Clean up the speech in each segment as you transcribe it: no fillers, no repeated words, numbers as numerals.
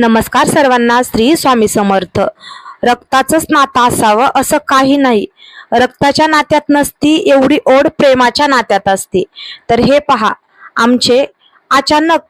नमस्कार सर्वांना. श्री स्वामी समर्थ. रक्ताचंच नातं असावं असं काही नाही. रक्ताच्या नात्यात नसती एवढी ओढ प्रेमाच्या नात्यात असते. तर हे पहा, आमचे अचानक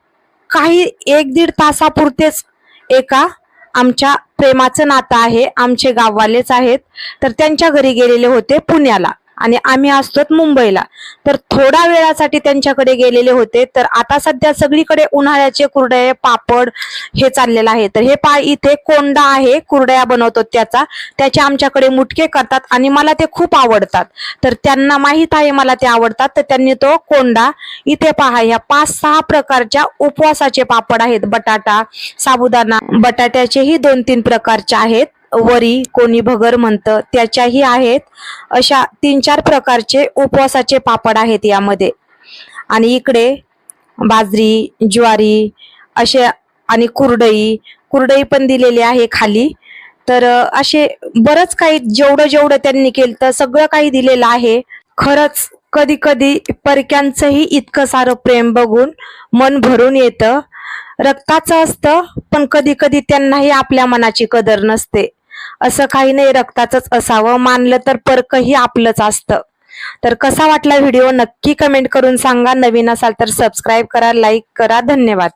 काही 1-1.5 तासापुरतेच एका आमच्या प्रेमाचं नातं आहे, आमचे गाववालेच आहेत, तर त्यांच्या घरी गेलेले होते पुण्याला आणि आम्ही असतो मुंबईला. तर थोडा वेळासाठी त्यांच्याकडे गेलेले होते. तर आता सध्या सगळीकडे उन्हाळ्याचे कुरडे पापड हे चाललेलं आहे. तर हे पहा, इथे कोंडा आहे, कुरड्या बनवतो त्याचे आमच्याकडे मुटके करतात आणि मला ते खूप आवडतात. तर त्यांना माहित आहे मला ते आवडतात, तर त्यांनी तो कोंडा इथे पहा, ह्या 5-6 प्रकारच्या उपवासाचे पापड आहेत. बटाटा, साबुदाणा, बटाट्याचेही 2-3 प्रकारचे आहेत, वरी कोणी भगर म्हणतं त्याच्याही आहेत. अशा 3-4 प्रकारचे उपवासाचे पापड आहेत यामध्ये. आणि इकडे बाजरी, ज्वारी असे आणि कुरडई पण दिलेली आहे खाली. तर असे बरंच काही जेवढं त्यांनी केलं तर सगळं काही दिलेलं आहे. खरंच कधी कधी परक्यांचंही इतकं सारं प्रेम बघून मन भरून येतं. रक्ताचं असतं पण कधी कधी त्यांनाही आपल्या मनाची कदर नसते. असं काही नाही, रक्ताचंच असावं, मानलं तर परकही आपलंच असतं. तर कसा वाटला व्हिडिओ नक्की कमेंट करून सांगा. नवीन असाल तर सबस्क्राईब करा, लाईक करा. धन्यवाद.